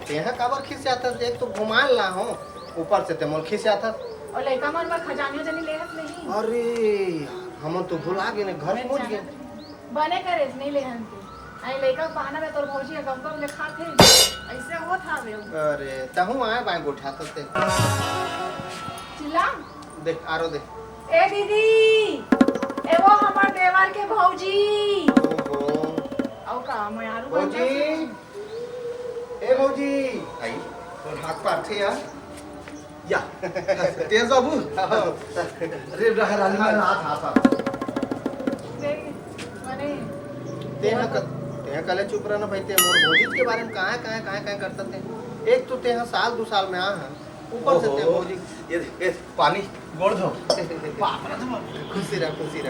तेहा काबर खिसियात एक तो घुमान ला हो ऊपर से ते मोल खिसियात। और लड़का मन में खजाने जनी लेहत नहीं। अरे हम तो भुला गए घर पहुंच गए। बने करे नहीं लेहन के आई लड़का बहाना में तोर भौजी गम गम ले खाते ऐसे होत हावे। अरे तहु आए बाय उठाते ते चिल्ला देख आरो देख। ए दीदी ए वो हमार देवर के भौजी। ओहो औ का मैं आरू भौजी ए भौजी आई तो हाथ पार थे या तेज बाबू अरे रानी में हाथ देख माने तेहा कले चुप रहना भाई ते मोर भौजी के बारे में कहां करता थे। एक तो तेहा साल 2 साल में आ है ऊपर से ते भौजी ये पानी गोड़ दो बाप रे खुशी रह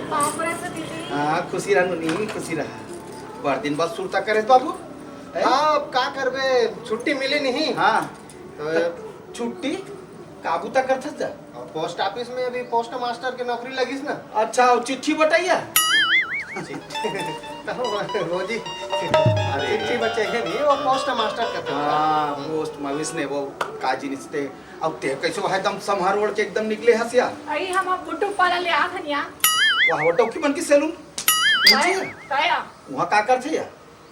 बाप रे से दीदी। हां खुशी रह नहीं खुशी रह बड़ दिन बाद सुरता करे बाबू। हां अब का करबे छुट्टी मिली नहीं। हां तो छुट्टी काबू तक करथस जा पोस्ट ऑफिस में अभी पोस्ट मास्टर की नौकरी लगिस ना। अच्छा चिट्ठी बटाइया भौजी चिट्ठी बच्चे है नहीं वो पोस्ट मास्टर करते हैं। हां पोस्ट मविस ने वो का जिनिस ते अब ते कैसे वह एकदम समहार ओढ़ के एकदम निकले हसिया। आई हम अब गुट्टू पाला ले आत हनिया। वाह वो टोकी बन की सैलून काया वहां का करथे या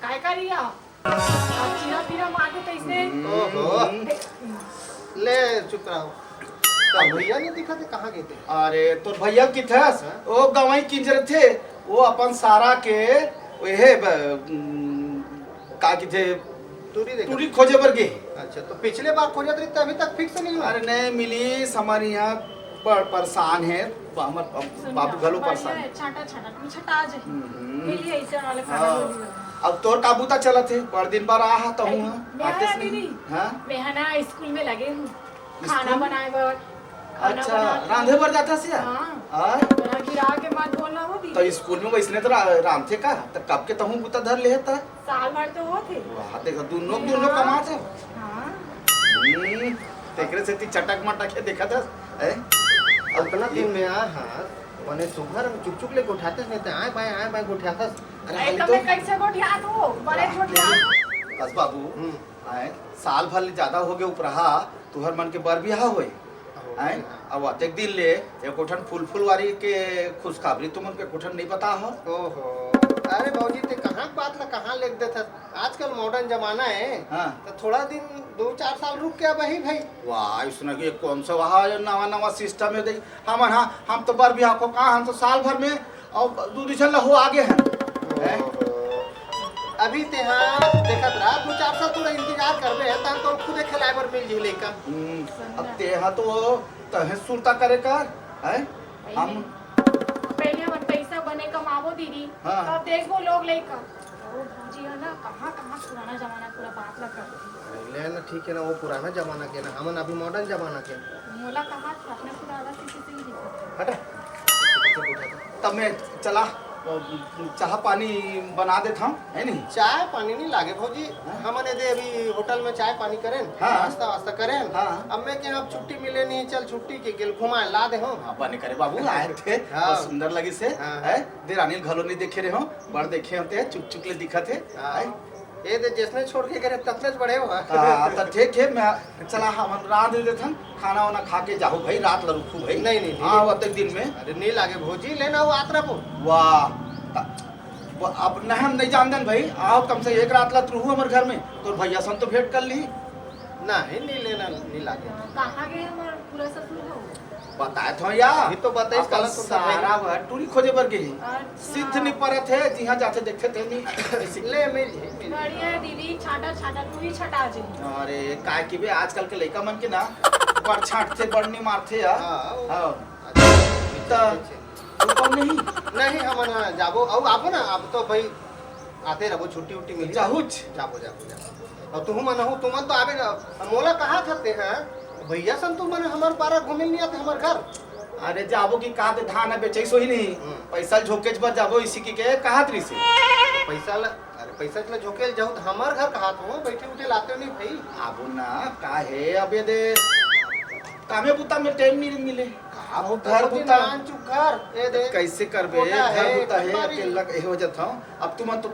काय करिया अब चिरा पिरा माटे कैसे। ओहो ले चुप रहो। तो भैया नहीं दिखा थे कहाँ गए थे। अरे तो भैया की थस ओ गवाई किंजर थे वो अपन सारा के ओहे का की थे टूरी खोजे बर गए। अच्छा तो पिछले बार खोजा रही अभी तक फिक्स नहीं हुआ। अरे नहीं मिली हमारे यहाँ परेशान है बाबू घलो परेशान छाटा छाटा तू छटा जे मिली ऐसे वाले हाँ। खाना। अब तोर काबूता चलत है पर दिन बार आ तो हूं मैं दीदी हां मैं ना स्कूल में लगे हूं खाना बनाए बर। अच्छा रांधे बर जाता सिया हां बना गिरा के मत बोलना हो दीदी। तो स्कूल में वैसने तो रांधे का तो कब के तहु बुता धर ले था साल भर तो होते। वाह देखो दोनों कमा थे। हां तेकरे से ती चटक मटक के देखा था अपना दिन में आ हाँ वने सुगर चुक चुक लेके उठाते नहीं थे आए बाय उठाता। अरे तो मैं कैसे गोठिया तो बड़े छोटिया बस बाबू आए साल भर ज्यादा हो गए उपरहा तुहर मन के बर बियाह होए आए अब अतेक दिन ले ये कोठन फूल वारी के खुशखबरी तुमन के कोठन नहीं पता हो। ओहो अरे भौजी ते कहाँ बात ला कहाँ लिख देता। आजकल मॉडर्न जमाना है हाँ। तो थोड़ा दिन 2-4 साल रुक के वही भाई। वाह इसने के कौन सा वहाँ नवा सिस्टम है देख हम तो बर बियाह को कहा हम तो साल भर में और 2 दिन हो आगे हैं। अभी ते हाँ देखत रहा 2-4 साल थोड़ा इंतजार करबे है तन तो खुदे खिलाए बर मिल जी लेका। अब ते हाँ तो तहे सुरता करे कर है हम पहले हम पैसा बने कमावो दीदी हाँ। तब देखो लोग लेकर वो भौजी है ना कहाँ पुराना जमाना पूरा बात लगा ले ना ठीक है ना वो पुराना जमाना के ना हमन अभी मॉडर्न जमाना के मोला कहाँ अपने पुराना सीसी से हटा तब मैं चला चाह पानी बना देता हूँ है नहीं चाय पानी नहीं लागे भौजी हमने दे अभी होटल में चाय पानी करें हाँ। नाश्ता वास्ता करें। हाँ। अब मैं क्या अब छुट्टी मिले नहीं चल छुट्टी के गेल घुमाए ला दे हो। बने करे बाबू आए थे हाँ। बहुत सुंदर लगी से हाँ। है देर अनिल घलो नहीं देखे रहे हो बड़ देखे होते चुक चुक ले दिखा थे ये दे जिसने छोड़ के करे ततने बड़े हो। तो ठीक है मैं चला हम रात दे देथन खाना वाना खा के जाओ भाई रात ल रुकू भाई नहीं हाँ अतक दिन में अरे नहीं लागे भौजी लेना वो आतरा को। वाह अब नहीं हम नहीं जानते भाई आओ कम से एक रात लत रहू हमारे घर में तो भैया सन तो भेंट कर ली नहीं लेना नहीं लागे। कहाँ गए हमारे पूरा ससुर हो बताए थे यार ये तो बताइए अपन कल तो सारा वह टूरी खोजे बर गई अच्छा। सिद्ध नहीं परत है जहाँ जाते देखते थे नहीं ले मिल बढ़िया है दीदी छाटा छाटा तू ही छटा जे। अरे काय की बे आजकल के लड़का मन के ना बड़ छाटते बड़ नहीं मारते यार हाँ। तो कौन नहीं हम जाबो अब आपो ना अब तो भाई आते रहो छुट्टी उट्टी मिल जाहुच जाबो और तुम मन हो तुम तो आवे मोला कहाँ थते हैं भैया सन तुम मन हमार पारा घूमे नहीं आते हमार घर। अरे जाबो की का धान है बेचे सो ही नहीं पैसा झोकेज पर जाबो इसी की के कहा तरी से पैसा ला झोके जाओ तो हमार घर कहा तो बैठे उठे लाते नहीं भाई। आबो ना का है अब ये दे कामे बुता में टाइम नहीं मिले अब घर बुता चुप कर ए दे कैसे करबे कोटा घर है, बुता है बारी। अकेला कहे हो जाता हूं अब तुम तो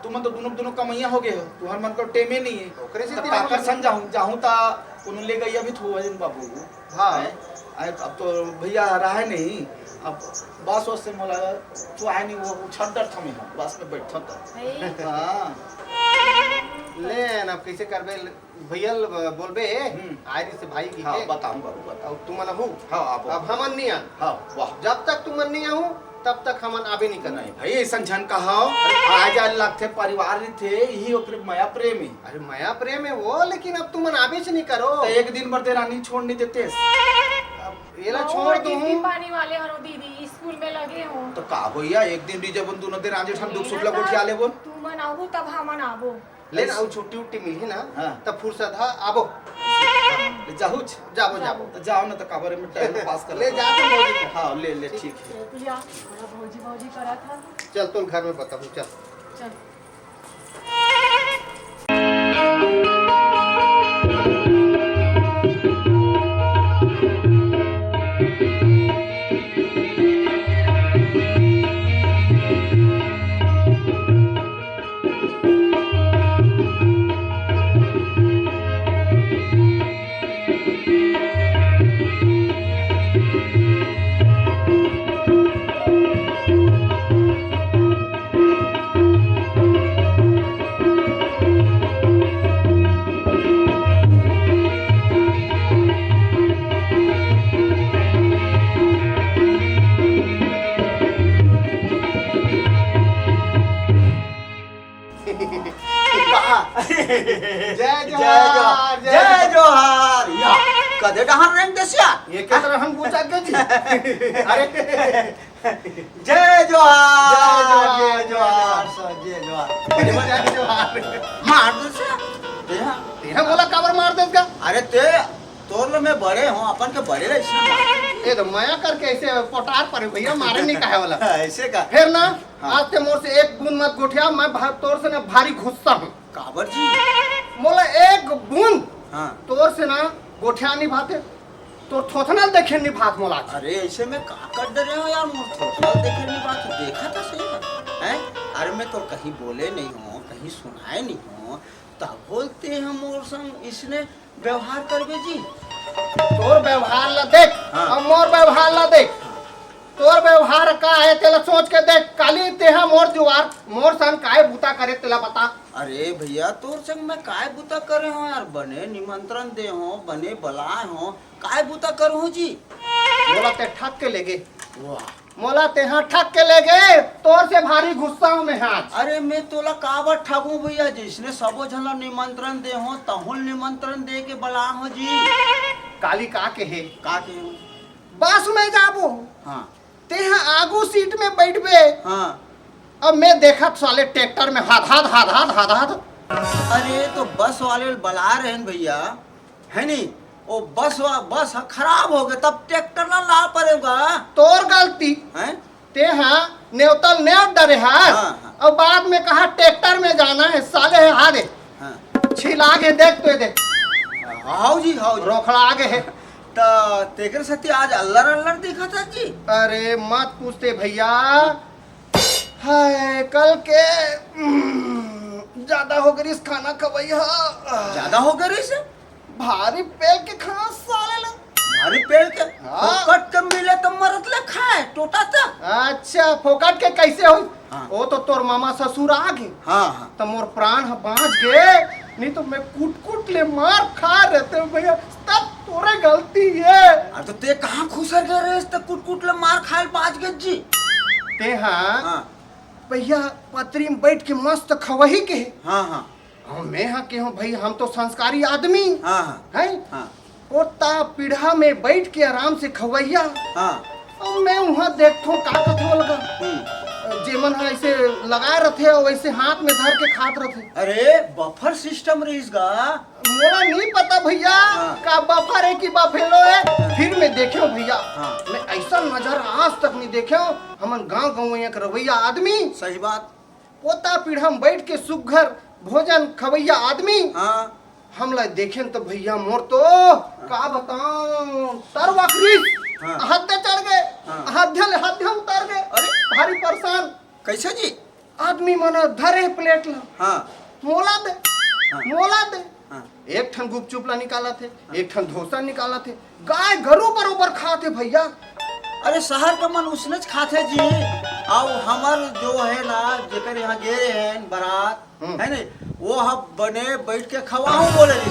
दोनों दोनों कमैया हो गए हो तुम्हार मन को टेमे नहीं है ओकरे से तब तेरा काकर मन- संग जाऊं ता उन्होंने ले गई अभी थो वजन बाबू हाँ। हैं? अब तो भैया रहा नहीं अब बस से मोला तो आए नहीं वो छड्डर था मैं बस में बैठा था भाई हां ले ना कैसे करबे भैया बोलबे हम्म। आयरी से भाई की हां के बताऊं बाबू बताओ अब तुम हो हां आप अब हमन नहीं आ हां वाह जब तक तुम नहीं आऊं तब तक हमन आबे नहीं करना नहीं भाई ऐसा झन कहा आज आज लगते परिवार थे यही ओकरे माया प्रेम है अरे माया प्रेम है वो लेकिन अब तुम आबे से नहीं करो तो एक दिन भर तेरा नहीं छोड़ नहीं देते अब येला वो छोड़ टिप्पी दूं पानी वाले हरो दीदी स्कूल में लगे हो तो का होइया एक दिन डीजे बन दोनों दिन आजे ठन दुख सुख ला गोठिया ले बोल तू मन आबू तब हमन आबो ले ना छुट्टी उट्टी मिली ना हाँ। तब फुर्सत है आबो जाहू जाबो जाबो तो जाओ ना तो काबर में टाइम पास कर ले जा तुम भौजी के। हां ले ले ठीक है भैया बड़ा भौजी भौजी करा था चल तुम घर में बताऊं चल चल जय जोहार जय जोहार या कदे डहान रंग देसिया ये क्या तरह हम पूछा के जी अरे जय जोहार जय जोहार। जय जोहार जय जोहार मार देसिया तेरा तेरा बोला कबर मार दे इसका अरे ते तोर लो मैं बड़े हूं अपन के बड़े रहे इसने ये तो माया करके ऐसे पटार पर भैया मारे नहीं कहे वाला ऐसे का फिर ना हाँ। आज ते मोर से एक बूंद मत गोठिया मैं तोर से ना भारी गुस्सा हूँ काबर जी मोला एक बूंद हां तोर से ना गोठिया नहीं भाते तो थोथना देखे नहीं भात मोला अरे ऐसे में का कर दे रहे हो यार मोर थोड़ा देखे नहीं बात देखा था सही का हैं अरे मैं तो कहीं बोले नहीं हूं कहीं सुनाए नहीं हूं तब बोलते हैं मोर संग इसने व्यवहार करबे जी तोर व्यवहार ला देख हाँ। और मोर व्यवहार ला देख तोर व्यवहार का है तेला सोच के देख काली तेहा मोर जुआर मोर सन काय बूता करे तेला बता अरे भैया तोर संग मैं काय बुता करे हो यार बने निमंत्रण दे हो बने बुलाए हो काय बुता करूं जी मोला ते ठक के ले गे वाह मोला तेहा ठक के ले गे तोर से भारी गुस्सा हूं मैं आज अरे मैं तोला काबर ठगू भैया जिसने सबो झला निमंत्रण दे हो तहुल निमंत्रण दे के बुला हो जी काली का के है का के हो बस में जाबो हाँ तेहा आगू सीट में बैठबे हाँ अब मैं देखा साले ट्रैक्टर में हाथ अरे तो बस वाले बुला रहे हैं भैया है नहीं वो बस खराब हो गया तब ट्रैक्टर ला पड़ेगा तोर गलती हैं तेहा न्योतल न्योत डरे हाथ हाँ। और बाद में कहा ट्रैक्टर में जाना है साले है हादे हाँ छिला के देख तो देख हाउ जी रोखड़ा आगे है तो तेकर सती आज अल्लर अल्लर दिखा था जी अरे मत पूछते भैया हाय कल के ज्यादा हो गई इस खाना खवैया ज्यादा हो गया इसे भारी पेल के खाना साले ला भारी पेड़ के हाँ। कट के मिले तो मरत ले खाए टोटा तक अच्छा फोकट के कैसे हो हाँ। वो तो तोर मामा ससुर आ गए हाँ हाँ तो मोर प्राण बाँच गए नहीं तो मैं कूट कूट ले मार खा रहते भैया तब तोरे गलती है अरे तो ते कहाँ खुसर गए रे तो कुट कुट ले मार खाए बाज गए जी ते हाँ हाँ भैया पतरी में बैठ के मस्त खवही के हाँ हाँ मैं हाँ के हूँ भाई हम तो संस्कारी आदमी हाँ हाँ है हाँ पोता पीढ़ा में बैठ के आराम से खवैया हाँ और मैं वहाँ देखो का कथो लगा जेमन है ऐसे लगाए रथे और वैसे हाथ में धर के खात रथे अरे बफर सिस्टम रहीसगा मोला नहीं पता भैया हाँ। का बफर है कि बफेलो है फिर मैं देखो भैया हाँ। मैं ऐसा नजर आज तक नहीं देखो हमन गांव गांव एक रवैया आदमी सही बात पोता पीढ़ा में बैठ के सुघर भोजन खवैया आदमी हाँ हम ला देखें तो भैया मोर तो का बताऊं तरवकरी हाँ। हद्दे चढ़ गए, हाँ। हद्दे उतर गए, अरे! भारी परेशान। कैसे जी? आदमी मना धरे प्लेट ला, हाँ मोला दे, हाँ। मोला दे। हाँ। एक ठन गुपचुप ला निकाला थे, एक ठन डोसा निकाला थे। गाय गरु बरोबर खाते भैया। अरे शहर का मन उसने खाते जी। अब हमार जो है ना जेकर यहाँ गे रहे हैं बारात है नहीं, वो हम बने बैठ के खवाऊं बोले जी।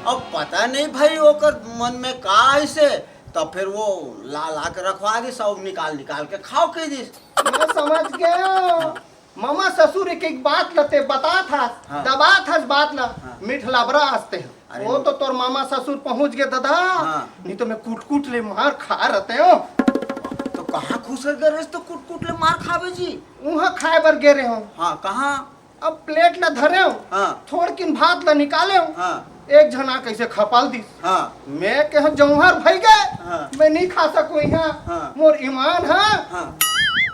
अब पता नहीं भाई ओकर मन में का ऐसे, तब फिर वो ला के रखवा दी, सब निकाल के खाओ के दी। मैं समझ गया। मामा ससुर एक बात लते बता था, हाँ। दबा था बात ला, हाँ। मीठ लाबरा हंसते हैं। अरे वो तो तोर मामा ससुर पहुंच गए दादा, हाँ। नहीं तो मैं कूट ले मार खा रहते हो। तो कहाँ खुश गए रहे तो कुट ले मार खावे जी। वहाँ खाए बर गे रहे हो। हाँ कहाँ? अब प्लेट ला धरे हो, हाँ। थोड़ किन भात ला निकाले हो। हाँ एक जना कैसे खपाल दी। हाँ मैं कह जौहर भई गए, हाँ। मैं नहीं खा सकूं यहाँ। हाँ। मोर ईमान है, हाँ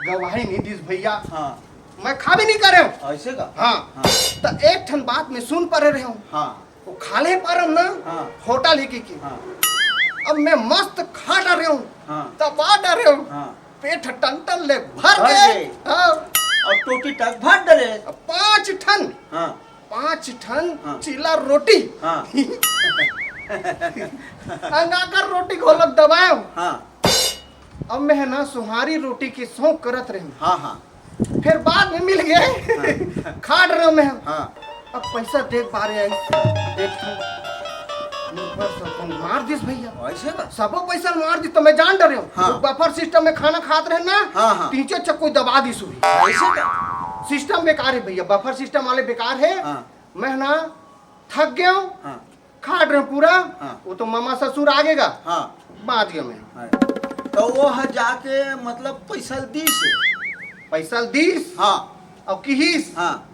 गवाही नहीं दिस भैया, हाँ। मैं खा भी नहीं करे हूँ। ऐसे का? हाँ, हाँ तो एक ठन बात में सुन पा रहे हूँ, हाँ वो खा ले पा रहा हूँ ना। हाँ। होटल ही की हाँ अब मैं मस्त खा डरे हूँ, हाँ दबा डरे हूँ, हाँ। पेट टन ले भर भर गए। गए। हाँ, और टोटी तक भर डरे। 5 ठन, हाँ 5 ठन हाँ। चीला रोटी हाँ अंगाकर रोटी घोलक दबाए। हाँ अब मैं ना सुहारी रोटी की शौक करत रही, हाँ हाँ फिर बाद में मिल गए खा रहा मैं। हाँ। अब पैसा देख पा रहे मार दिस भैया, ऐसे का? सबो पैसा मार दी तो मैं जान डरे हूँ। हाँ। तो बफर सिस्टम में खाना खाते रहे ना, हाँ, हाँ। तीचे चक्कू दबा दी सुई। ऐसे का? सिस्टम बेकार है भैया, बफर सिस्टम वाले बेकार है। हाँ। मैं ना थक गया हूँ, हाँ खा रहे हूँ पूरा। हाँ। वो तो मामा ससुर आगेगा, हाँ बात गया मैं। हाँ। तो वो है जाके मतलब पैसा दी से। पैसा दीस हाँ और किहिस हाँ।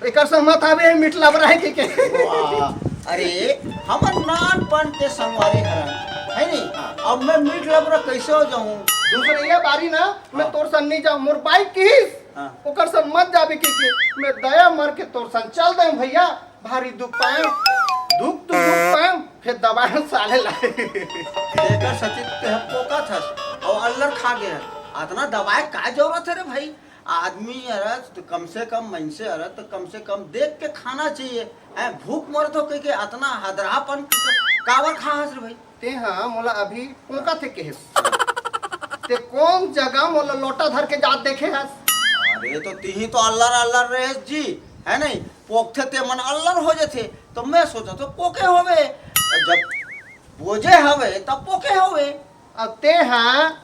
एक सहमत आवे मिटला बराहे के वाह, अरे हमर नानपन के संगवारी हरन है नहीं। अब मैं मीट लबरा कैसे हो जाऊं? दूसरे ये बारी ना मैं तोर सन नहीं जाऊं, मोर बाइक किहिस हाँ। ओकर सन मत जाबे के मैं दया मर के तोर सन चल दे भैया। भारी दुख पाए, दुख तो दुख पाए, फिर दबाए साले लाए। लेकर सचित के पोका था और अल्लर खा गया। इतना दवाई का जरूरत है रे भाई? आदमी अरत तो कम से कम मन से अरत तो कम से कम देख के खाना चाहिए। भूख मरत हो के इतना हदरापन कावर खा हस रे भाई? ते हाँ मोला अभी उनका थे केस ते कौन जगह मोला लोटा धर के जात देखे हस। अरे तो तीही तो अल्लर रहे जी है नहीं, पोखते ते मन अल्लर हो जाते। तो मैं सोचा तो पोके होवे, जब बोझे हवे तब पोके होवे। अब ते हाँ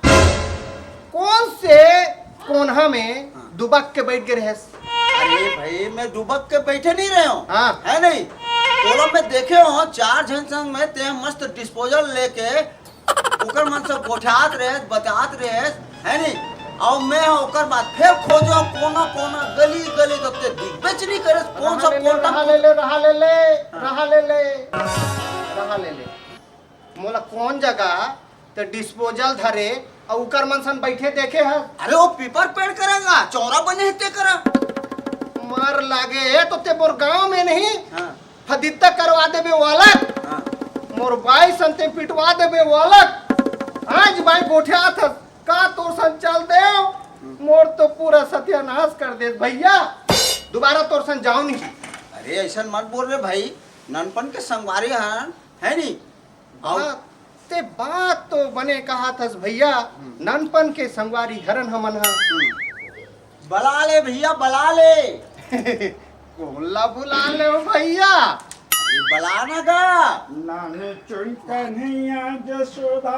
कौन से कोनहा में दुबक के बैठ गए रहस। अरे भाई मैं डुबक के बैठे नहीं रहे हूँ। हाँ। है नहीं, तोला मैं देखे हो 4 जन संग में ते मस्त डिस्पोजल लेके ओकर मन से गोठात रहे बतात रहे है नहीं। और मैं ओकर बाद फिर खोजो कोना कोना गली गली तब ते दिग्बेच नहीं करे कौन सा कोटा रहा ले ले मोला कौन जगह तो डिस्पोजल धरे और उकर मन सन बैठे देखे है। अरे वो पीपर पेड़ करेगा चौरा बने हिते करा मर लागे तो ते मोर गांव में नहीं हाँ फदित्ता करवा देबे वालक, हाँ मोर बाई संते पिटवा देबे वालक। आज बाई गोठे आथ का तोर सन चल दे, मोर तो पूरा सत्यानाश कर दे भैया। दोबारा तोर सन जाओ नहीं। अरे ऐसा मत बोल रहे भाई, ननपन के संगवारी है नहीं। बात ते बात तो बने कहा था भैया, ननपन के संगवारी हरन हमन हा। बला ले भैया बला ले। कोला बुला ले भैया। बलाना का नाने चुन कन्हैया जसोदा,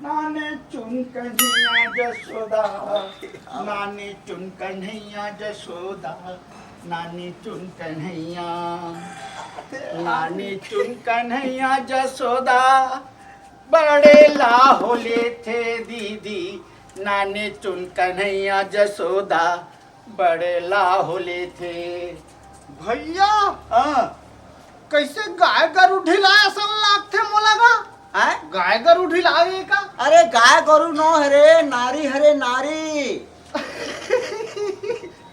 नाने चुन कन्हैया जसोदा, नाने चुन कन्हैया जसोदा, नानी चुन कन्हैया, नानी चुन कन्हैया जसोदा, बड़े लाहोले थे दीदी, नाने चुन कन्हैया जसोदा, बड़े लाहोले थे। भैया हाँ कैसे गाय गरु ढिलाए सन लागथे मोला गा। है? गाय गरु ढिलाए का अरे गाय गरु नो हरे नारी हरे नारी।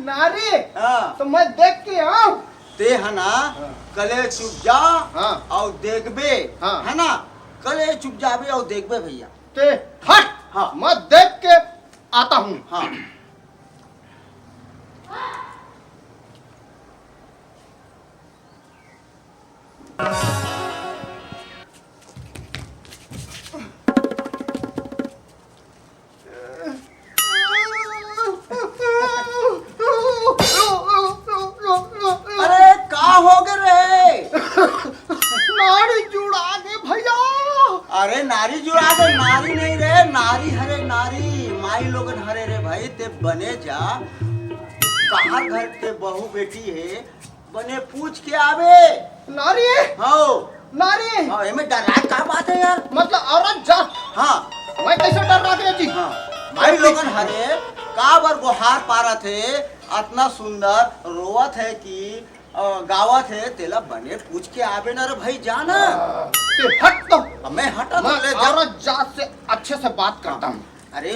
नारी हाँ तो मैं देख के आऊं। ते है ना कले चुप जा हाँ। और देखबे हाँ। है ना कल ये चुप जाबे और देखबे भैया। ते हट। हाँ। मैं देख के आता हूँ। हाँ अरे का हो गए रे? नाड़ी जुड़ा दे भैया। अरे नारी जुड़ा दे, नारी नहीं रे, नारी हरे नारी, माई लोगन हरे रे भाई। ते बने जा, कहाँ घर के बहू बेटी है, बने पूछ के आवे। नारी हाँ नारी हाँ, एमे डरा का बात है यार। मतलब औरत जात। हाँ मैं कैसे डर रहा था जी? हाँ, माई लोगन हरे का बर गुहार पारा थे, इतना सुंदर रोवत है कि गावत है, तेला बने पूछ के आवे ना रे भाई, जाना। ते हट तो। मैं हटा तो मैं ले जा। औरत जात से अच्छे से बात करता हूँ। अरे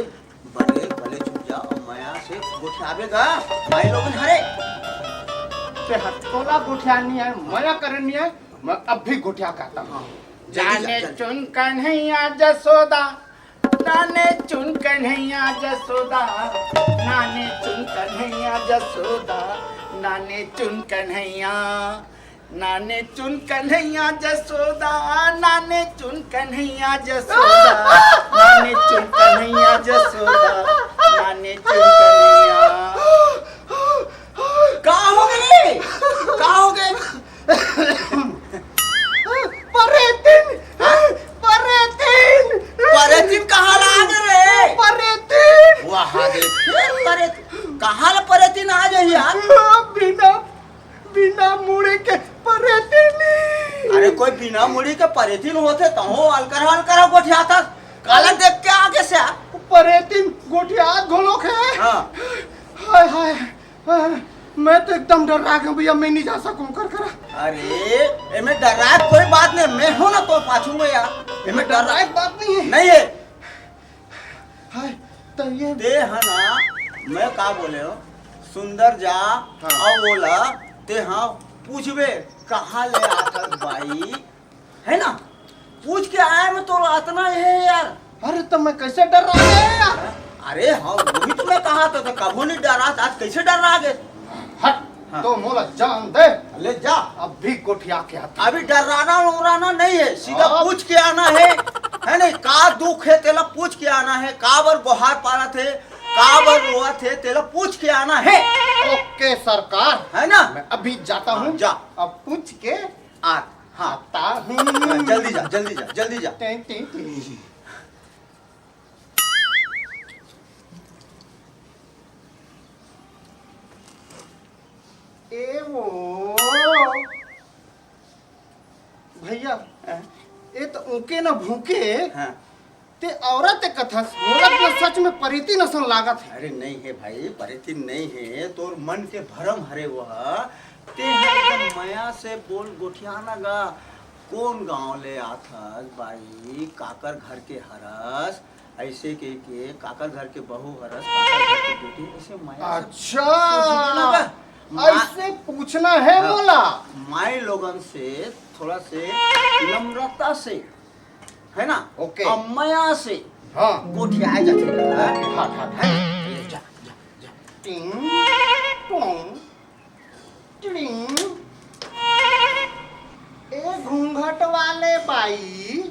भले भले चुप जा और माया से गोठियावेगा, माई लोगन हरे। ते हट तोला गुठिया नहीं है, मया करनी है। मैं अब भी गुठिया कहता हूँ। जाने चुन कन्हैया जसोदा, नाने चुन कन्हैया जसोदा, नाने चुन कन्हैया जसोदा, नाने चुन कन्हैया, नाने चुन कन्हैया जसोदा, नाने चुन कन्हैया जसोदा, नाने चुन कन्हैया जसोदा, नाने चुन कन्हैया। का हो गए? का हो गए? परेतिन परेतिन परेतिन कहाँ लाग रे? परेतिन वहाँ दे फिर परेतिन कहाँ ला परेतिन आ जाए यार? बिना बिना मुड़े के परेतिन। अरे कोई बिना मुड़ी के परेतिन होते तो हो अलकर गोठिया था, काला देख के आगे से आ। परेतिन गोठिया घोलोक है। हाँ हाय हाय हाय, मैं तो एकदम डर रहा हूँ भैया, मैं नहीं जा सकूँ कर कर। अरे एमे डरा कोई बात नहीं, मैं हूं ना तो पाछू में यार। एमे डरा डराए बात नहीं है। नहीं है। हाय तो ये ते है ना, मैं का बोले हो, सुंदर जा और बोला ते हाँ पूछबे कहाँ ले आता भाई, है ना? पूछ के आया मैं तो इतना है यार। अरे तो मैं कैसे डर रहा है यार? अरे हाँ वही तो मैं कहा था, कबो नहीं डरा, आज कैसे डर रहा है? हट। हाँ। तो मोला जान दे, ले जा। अब भी गोठिया के आता। अभी डराना उड़ाना नहीं है, सीधा अब- पूछ के आना है नहीं? का दुख है तेला पूछ के आना है, का बर गुहार पारा थे, का बर रोआ थे, तेला पूछ के आना है। ओके सरकार, है ना? मैं अभी जाता हूँ। जा। अब पूछ के आ हाँ आता हूँ। जल्दी जा जल्दी जा जल्दी जा। टिंग, टिंग, टिंग। ए वो भैया, ये तो ऊके न भूखे हाँ। ते औरत कथा औरत में सच में परिति नसन लागत है। अरे नहीं है भाई, परितिन नहीं है, तोर मन के भरम हरे वह ते एकदम माया से बोल गोठियाना गा। कौन गांव ले आथस भाई, काकर घर के हरस, ऐसे के काकर घर के बहू हरस, काकर घर के बेटी, ऐसे माया से अच्छा ऐसे पूछना है हाँ। बोला। माई लोगन से थोड़ा से नम्रता से, है ना? ओके। अम्मया से हाँ गोठियाए जाते हैं। हट हट है हट। ना? ये जा जा जा। टिंग टोंग टिंग। ए घूंघट वाले बाई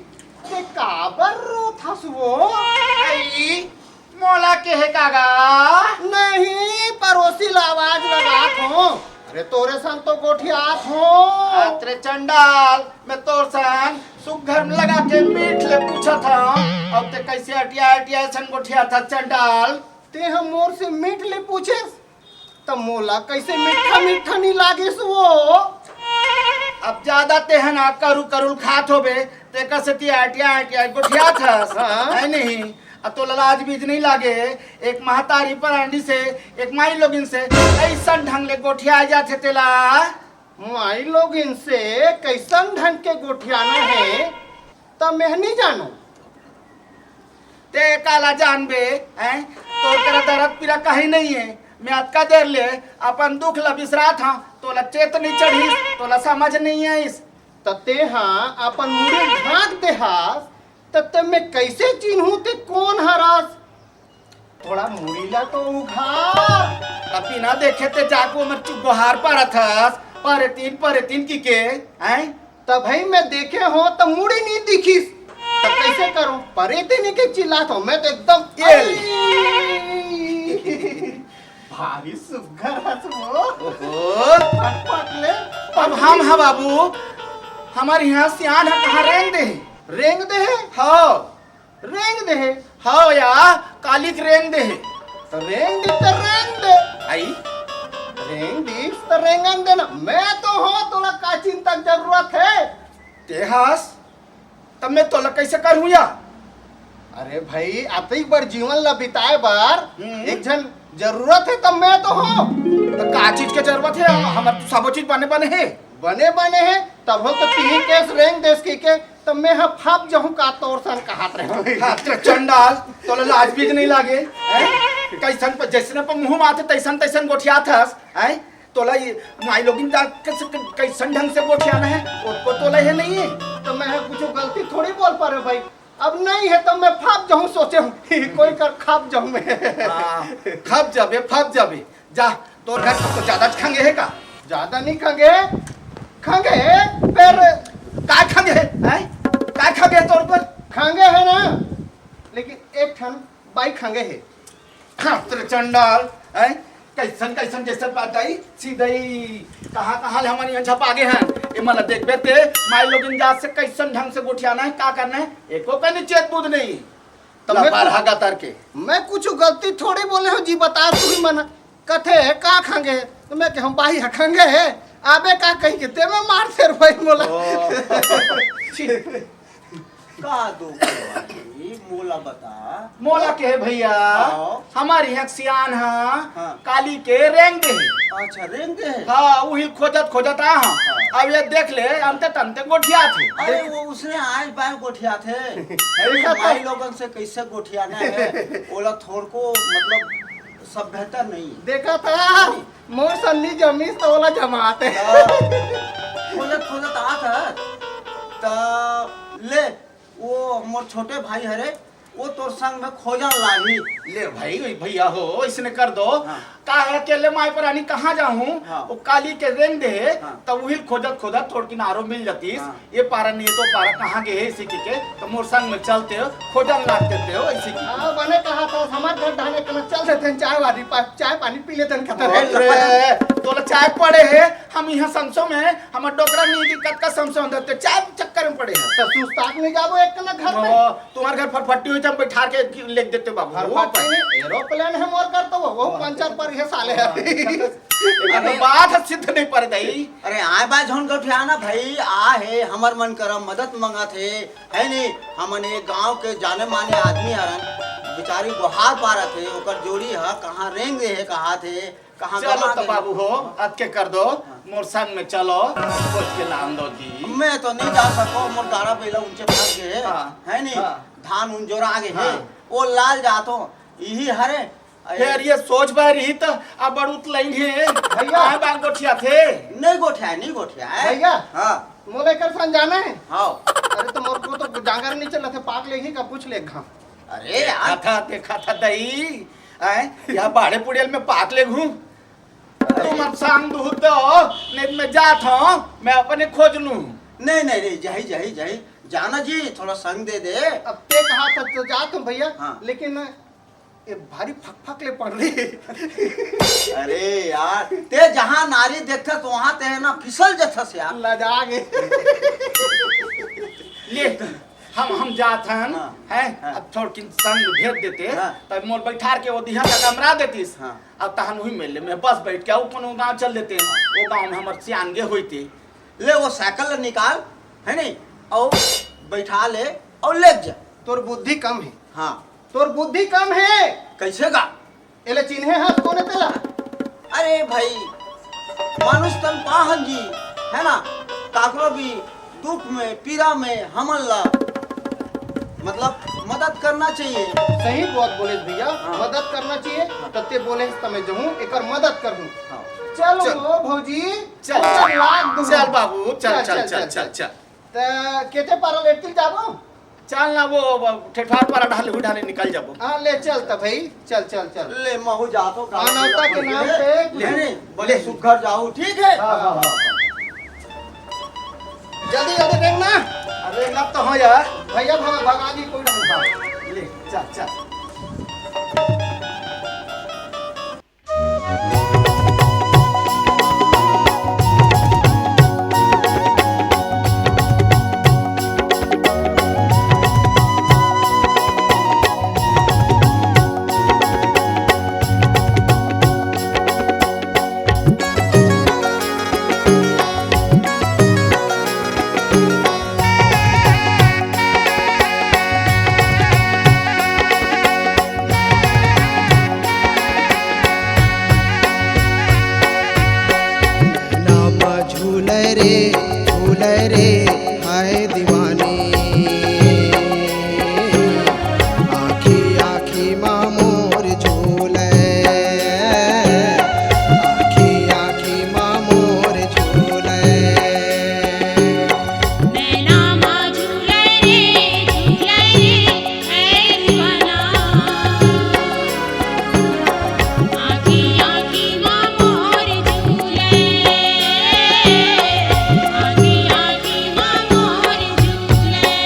ते काबर रोथस वो? आई मोला के है कागा? नहीं, पड़ोसी ला आवाज लगात हो। अरे तोरे सन तो गोठियात हो। अरे चंडाल, मैं तोर संग सुघर में लगा के मीठ ले पूछा था, अब ते कैसे अटिया संग गोठिया था चंडाल? ते हम मोर से मीठ ले पूछे तो मोला कैसे मीठा मीठा नहीं लागिस वो? अब ज्यादा ते है ना करुल खात होबे, ते कैसे अटिया गोठिया था, हाँ। है नहीं? अब तो लाज बीज नहीं लागे, एक महतारी परांडी से, एक माई लोगिन से ऐसा ढंग ले गोठिया जाते तेला। माई लोग इनसे कैसन ढंग के गोठियाना है तब मैं नहीं जानू। ते काला जानबे हैं? तोर करा दर्द पीरा कहीं नहीं है, मैं अतका देर ले अपन दुख ला बिसरा था, तोला चेत नहीं चढ़ी, तोला समझ नहीं आईस। तते हाँ अपन मुड़ी ढाक दे हास तब मैं कैसे चिन्हूं ते कौन हरास? थोड़ा मुड़ीला तो उघार। अब बिना देखे ते जाको मत चुप गोहार पारत हस पारे तीन की के हैं तब भाई मैं देखे हो तो मुड़ी नहीं दिखी, तब कैसे करूं? परे तेने के चिल्लात हो, मैं तो एकदम भारी सुघर हस वो। ओहो फटफट ले। अब हम हा बाबू हमारे यहाँ सियान है कहाँ रेंग दे रेंग दे है, हाँ रेंग दे है, हाँ या कालिक रेंग दे तो रेंग दी तो रेंग दे, आई रेंग दी तो रेंगन देना। मैं तो हो, थोड़ा का चिंता जरूरत है। ते हस तब मैं तोला कैसे करूँ या अरे भाई अतई बार जीवन ला बिताए बार हम्म। एक जन जरूरत है, तब मैं तो हो। तो का चीज के जरूरत है हमारे तो सब चीज बने है बने बने हैं तब हो तो तीन केस रेंग देश के तब मैं हा फाप जाऊं का तोर सन कहात रहे। हाँ, तेरा चंडाल तोला लाज भी नहीं लागे हैं? कैसन पर जैसे पर मुंह माथे तैसन तैसन गोठिया थस हैं तोला ये माई लोगिन जा कैसन ढंग से गोठियाना है उसको तोला है नहीं है तो मैं हा कुछ गलती थोड़ी बोल पा रहे भाई। अब नहीं है तो मैं फाप जाऊं, सोचे हूं कोई कर खाप जाऊं मैं। हाँ, खप जाबे जा तोर घर तो ज्यादा खंगे है का ज्यादा नहीं खंगे, खंगे फिर का खंगे है हैं का खंगे तोर पर खंगे है ना, लेकिन एक ठन बाई खंगे है। हाँ, तेरे चंडाल हैं कैसन जैसन बात आई सीधे कहाँ ले हमारी यहाँ आगे हैं ये मला देख बेते माई लोगिन जात से कैसन ढंग से गोठियाना है का करना है एको पे नहीं चेत बुध नहीं तब तब मैं बार तो- हागा तार के मैं कुछ गलती थोड़ी बोले हो जी, बता तू ही मना कथे है का खंगे है, तो मैं हम बाई खंगे है आबे का कही के ते मैं मार फेर भाई बोला। का दो भाई मोला बता। मोला के है भैया हाँ। हमारी यहाँ सियान हाँ। हाँ काली के रेंग दे अच्छा रेंग दे हाँ वही खोजत आ अब ये देख ले अंते तंते गोठिया थे अरे वो उसने आज बार गोठिया थे देखा था। माई लोगन से कैसे गोठियाना है ओला थोड़ को मतलब सब बेहतर नहीं देखा था मोर सन्नी जमीस तो वाला जमाते। खोजत खोजत आत त ले वो मोर छोटे भाई हरे वो तोर संग में खोजन लागी ले भाई ओए भैया हो इसने कर दो हाँ। का है अकेले माई परानी कहाँ जाऊँ हाँ। वो काली के रेंग दे हाँ। तब वही खोजत थोड़ किनारो मिल जातीस हाँ। ये पारा नहीं तो पारा कहाँ गए इसी के तो मोर संग में चलते हो खोजन लाग देते हो इसी की हाँ बने कहा था हमारे घर ढाने के चल देते हैं, चाय पानी पी लेते हैं खतर अरे तोला चाय पड़े है हम यहाँ संसो में हमार डोकरा नहीं की कत का संसो अंदर चाय चक्कर में पड़े हैं तो सुस्ताक नहीं जाबो एक ना घर में। तुम्हारे घर फटफटी हुई तो हम बैठा के लिख देते बाबू हर वो बात पर। में एरोप्लेन है मोर करता वो पंचर पर ये साले है। अरे बात सिद्ध नहीं पड़ गई अरे आए बा झोन गोठियाना भाई आ है हमर मन करम मदद मंगा थे है नहीं हमन एक गांव के जाने माने आदमी हरन बेचारी गुहार पारा थे ओकर जोड़ी है कहाँ रेंग है कहा थे कहाँ चलो गवा तो गए। बाबू हो आज के कर दो मोर संग में चलो खोज के लान दो जी मैं तो नहीं जा सको मोर दारा बेला ऊंचे फंस गए हाँ। है नहीं हाँ। धान उन जोरा आगे है हाँ। वो लाल जातो यही हरे फिर ये सोच पा रही तो अब बड़ूत लाइन है भैया। आए बांग गोठिया थे नहीं गोठिया है भैया हाँ मोले कर सन जाना है। हाँ अरे तो मोर को तो जागर नहीं चला थे, पाक लेगी का पूछ ले घा। अरे यार देखा था दही आए यहाँ बाड़े पुड़ियल में पाक ले घूम तुम अब शाम दूध दो नहीं मैं जात हूँ मैं अपने खोज लूँ नहीं जही जाना जी थोड़ा संग दे दे अब ते कहा था तो जा तुम भैया। हाँ। लेकिन ये भारी फक ले पड़ रही। अरे यार ते जहाँ नारी देखत वहाँ ते ना फिसल जथस यार लजा गे। ले हम जात हन हाँ। हैं हाँ। अब थोड़ किन संग भेज देते हाँ। तब मोर बैठार के वो दिहा का कमरा देतीस हाँ। अब तहन वही मिल में बस बैठ के अपन गांव चल देते वो गांव में हमर सियानगे होते ले वो साइकिल निकाल है नहीं और बैठा ले और ले जा तोर बुद्धि कम है, हाँ तोर बुद्धि कम है। कैसे गा एले चिन्हे हाथ कोने तेला। अरे भाई मानुष तन पाहन जी है ना काकरो भी दुख में पीड़ा में हमन ला मतलब मदद करना चाहिए सही बात बोले भैया। हाँ। मदद करना चाहिए तते बोले तमे जहूं एकर मदद करहूं। हाँ। चलो चल। ओ भौजी चल लाख दूं। चल बाबू चल चल चल चल चल त केते पारा लेटिल जाबो चल ना वो ठेठार पर ढाले निकल जाबो। हाँ ले चल तब भाई, चल चल चल। ले महू जा तो मानवता के नाम पे ले बोले सुखर जाओ, ठीक है। हाँ। जल्दी जल्दी देखना। अरे अब तो हो यार। भैया भगा दी कोई ना उठा। ले चल चल। झूल रे हाय दीवानी, आखी आखी माँ मोर झूले, आखी आखी माँ मोर झूले। नैना माँ झूले रे है दीवाना, आखी आखी माँ मोर झूले, आखी आखी माँ मोर झूले।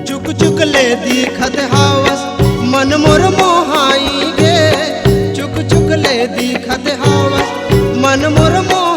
चुक चुक ले दिखत हावस मन मोर मोहाई गे, चुक चुक ले दिखत हावस मन मोर मोहाई